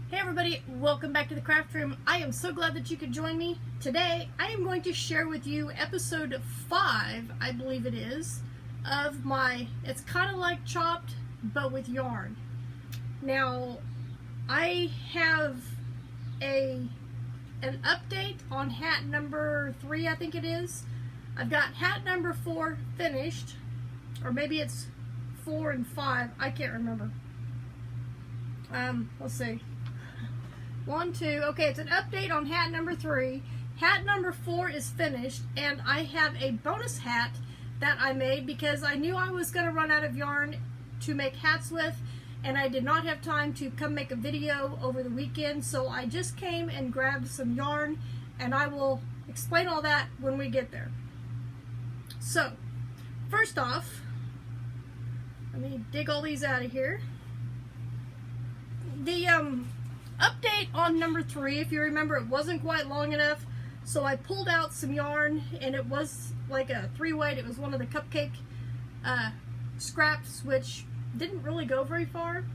Hey everybody, welcome back to the craft room. I am so glad that you could join me. Today I am going to share with you episode 5, I believe it is, of my, it's kind of like Chopped but with yarn. Now I have an update on hat number 3, I think it is. I've got hat number 4 finished, or maybe it's 4 and 5, I can't remember. Let's see. 1, 2, okay, it's an update on hat number 3. Hat number 4 is finished, and I have a bonus hat that I made because I knew I was going to run out of yarn to make hats with, and I did not have time to come make a video over the weekend, so I just came and grabbed some yarn, and I will explain all that when we get there. So, first off, let me dig all these out of here. The update on number 3, if you remember, it wasn't quite long enough, so I pulled out some yarn, and it was like a 3-weight. It was one of the cupcake scraps, which didn't really go very far.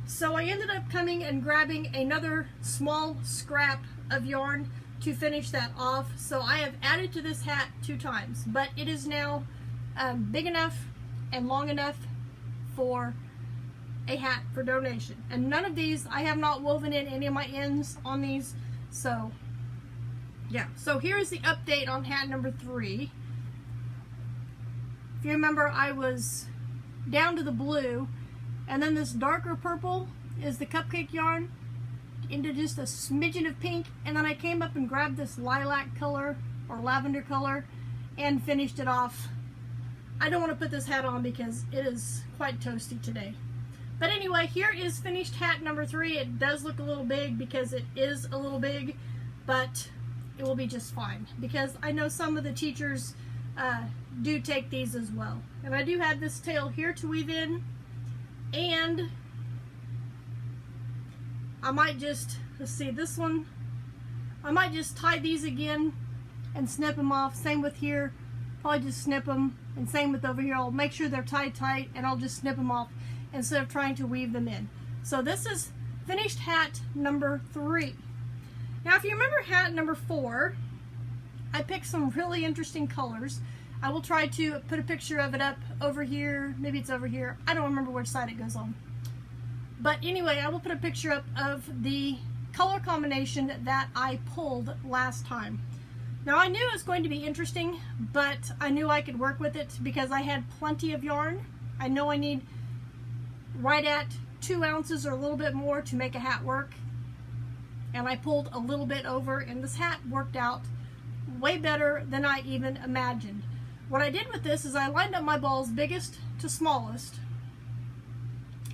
So I ended up coming and grabbing another small scrap of yarn to finish that off. So I have added to this hat 2 times, but it is now big enough and long enough for a hat for donation. And none of these, I have not woven in any of my ends on these, so yeah. So here's the update on hat number 3. If you remember, I was down to the blue, and then this darker purple is the cupcake yarn into just a smidgen of pink, and then I came up and grabbed this lilac color or lavender color and finished it off. I don't want to put this hat on because it is quite toasty today. But anyway, here is finished hat number 3. It does look a little big because it is a little big, but it will be just fine because I know some of the teachers do take these as well. And I do have this tail here to weave in, and I might just, let's see, this one, I might just tie these again and snip them off. Same with here, probably just snip them, and same with over here. I'll make sure they're tied tight, and I'll just snip them off instead of trying to weave them in. So this is finished hat number 3. Now if you remember hat number 4, I picked some really interesting colors. I will try to put a picture of it up over here. Maybe it's over here. I don't remember which side it goes on. But anyway, I will put a picture up of the color combination that I pulled last time. Now I knew it was going to be interesting, but I knew I could work with it because I had plenty of yarn. I know I need right at 2 ounces or a little bit more to make a hat work, and I pulled a little bit over, and this hat worked out way better than I even imagined. What I did with this is I lined up my balls biggest to smallest,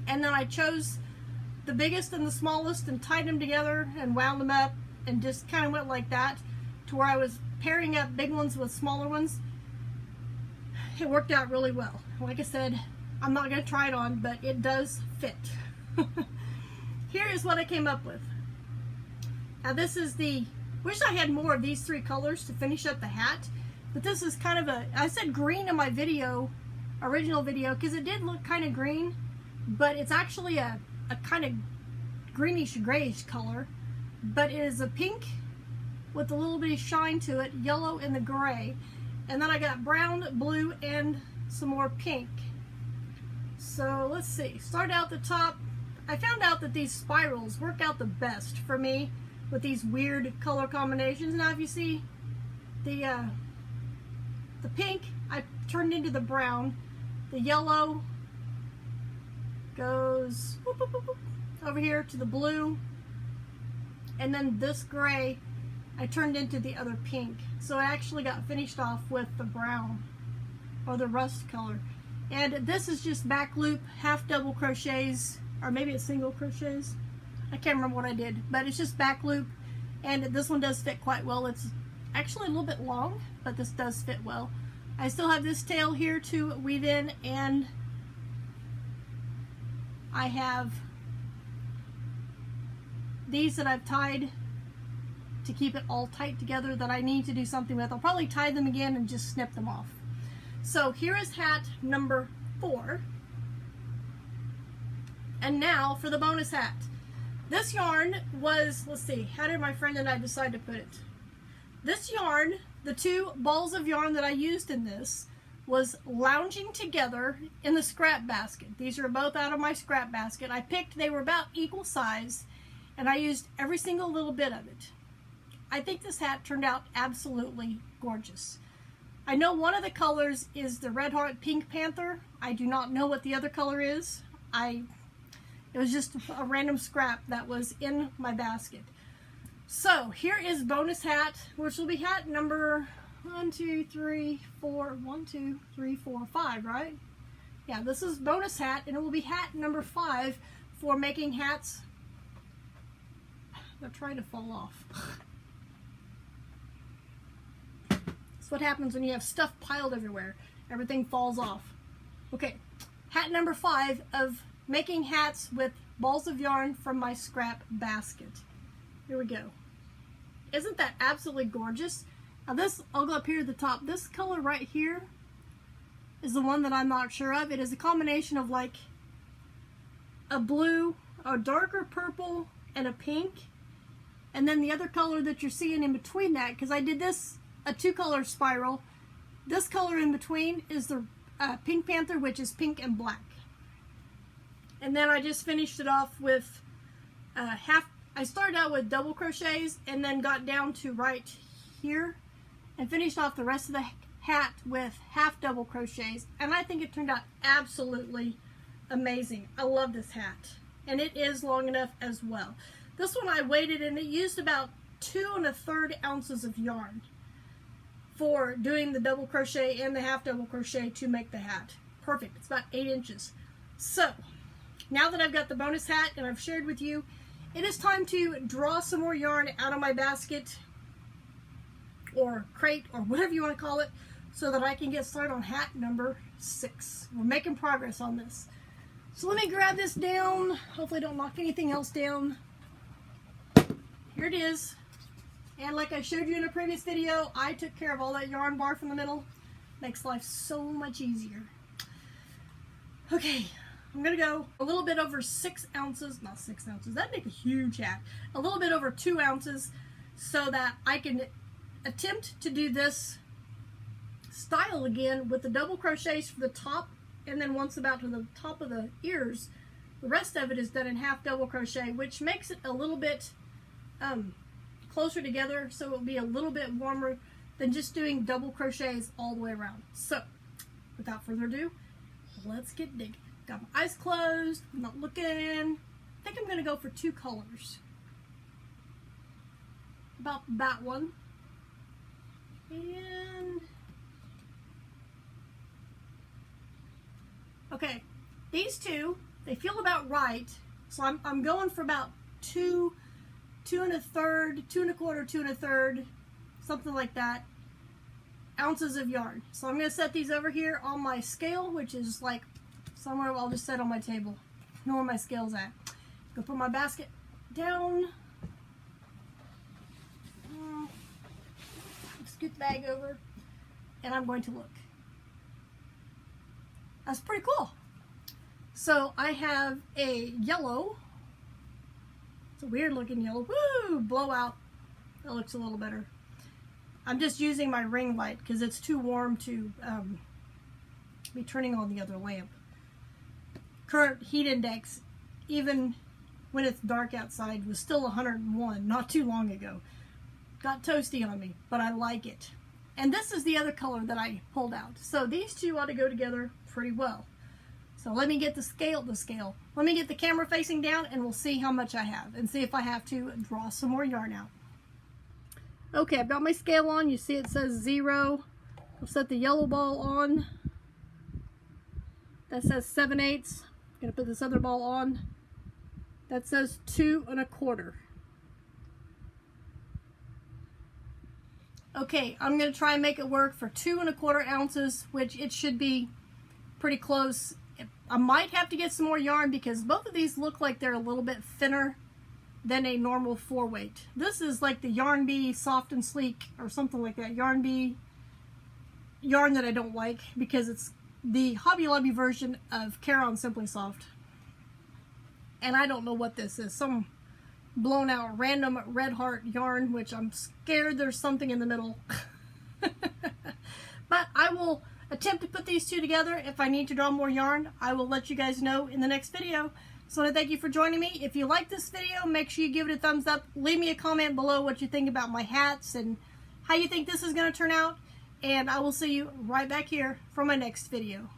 and then I chose the biggest and the smallest and tied them together and wound them up and just kind of went like that to where I was pairing up big ones with smaller ones. It worked out really well. Like I said, I'm not going to try it on, but it does fit. Here is what I came up with. Now this is the, wish I had more of these 3 colors to finish up the hat, but this is kind of a, I said green in my video, original video, because it did look kind of green, but it's actually a kind of greenish grayish color, but it is a pink with a little bit of shine to it, yellow and the gray, and then I got brown, blue, and some more pink. So let's see, start out the top. I found out that these spirals work out the best for me with these weird color combinations. Now if you see the pink, I turned into the brown. The yellow goes whoop, whoop, whoop, whoop, over here to the blue, and then this gray I turned into the other pink. So I actually got finished off with the brown or the rust color. And this is just back loop, half double crochets, or maybe it's single crochets. I can't remember what I did, but it's just back loop, and this one does fit quite well. It's actually a little bit long, but this does fit well. I still have this tail here to weave in, and I have these that I've tied to keep it all tight together that I need to do something with. I'll probably tie them again and just snip them off. So here is hat number 4. And now for the bonus hat. This yarn was, let's see, how did my friend and I decide to put it? This yarn, the two balls of yarn that I used in this, was lounging together in the scrap basket. These are both out of my scrap basket. I picked, they were about equal size, and I used every single little bit of it. I think this hat turned out absolutely gorgeous. I know one of the colors is the Red Heart Pink Panther. I do not know what the other color is. It was just a random scrap that was in my basket. So here is bonus hat, which will be hat number 1, 2, 3, 4, 1, 2, 3, 4, 5, right? Yeah, this is bonus hat, and it will be hat number 5 for making hats. They're trying to fall off. That's what happens when you have stuff piled everywhere. Everything falls off. Okay, hat number 5 of making hats with balls of yarn from my scrap basket. Here we go. Isn't that absolutely gorgeous? Now this, I'll go up here to the top. This color right here is the one that I'm not sure of. It is a combination of like a blue, a darker purple, and a pink. And then the other color that you're seeing in between that, because I did this, a 2-color spiral. This color in between is the Pink Panther, which is pink and black. And then I just finished it off with I started out with double crochets and then got down to right here and finished off the rest of the hat with half double crochets, and I think it turned out absolutely amazing. I love this hat, and it is long enough as well. This one I weighted, and it used about 2 1/3 ounces of yarn for doing the double crochet and the half double crochet to make the hat. Perfect. It's about 8 inches. So now that I've got the bonus hat and I've shared with you, it is time to draw some more yarn out of my basket or crate or whatever you want to call it, so that I can get started on hat number 6. We're making progress on this. So let me grab this down. Hopefully I don't knock anything else down. Here it is. And like I showed you in a previous video, I took care of all that yarn bar from the middle. Makes life so much easier. Okay, I'm going to go a little bit over 6 ounces, not 6 ounces, that'd make a huge hat. A little bit over 2 ounces so that I can attempt to do this style again with the double crochets for the top, and then once about to the top of the ears, the rest of it is done in half double crochet, which makes it a little bit closer together, so it'll be a little bit warmer than just doing double crochets all the way around. So without further ado, let's get digging. Got my eyes closed, I'm not looking. I think I'm going to go for 2 colors. About that one. And okay, these two, they feel about right. So I'm going for about 2 1/3, 2 1/4, 2 1/3, something like that, ounces of yarn. So I'm going to set these over here on my scale, which is like somewhere I'll just set on my table. I know where my scale's at. Go put my basket down. Scoot the bag over, and I'm going to look. That's pretty cool. So I have a yellow. It's a weird looking yellow. Woo! Blowout. That looks a little better. I'm just using my ring light because it's too warm to be turning on the other lamp. Current heat index, even when it's dark outside, was still 101 not too long ago. Got toasty on me, but I like it. And this is the other color that I pulled out. So these two ought to go together pretty well. So let me get the scale. Let me get the camera facing down, and we'll see how much I have and see if I have to draw some more yarn out. Okay, I've got my scale on. You see it says 0. I'll set the yellow ball on. That says 7/8. I'm going to put this other ball on. That says 2 1/4. Okay, I'm going to try and make it work for 2 1/4 ounces, which it should be pretty close. I might have to get some more yarn because both of these look like they're a little bit thinner than a normal 4-weight. This is like the Yarn Bee Soft and Sleek or something like that. Yarn Bee yarn that I don't like because it's the Hobby Lobby version of Care on Simply Soft. And I don't know what this is. Some blown out random red heart yarn, which I'm scared there's something in the middle. But I will attempt to put these two together. If I need to draw more yarn, I will let you guys know in the next video. So I want to thank you for joining me. If you like this video, make sure you give it a thumbs up. Leave me a comment below what you think about my hats and how you think this is going to turn out. And I will see you right back here for my next video.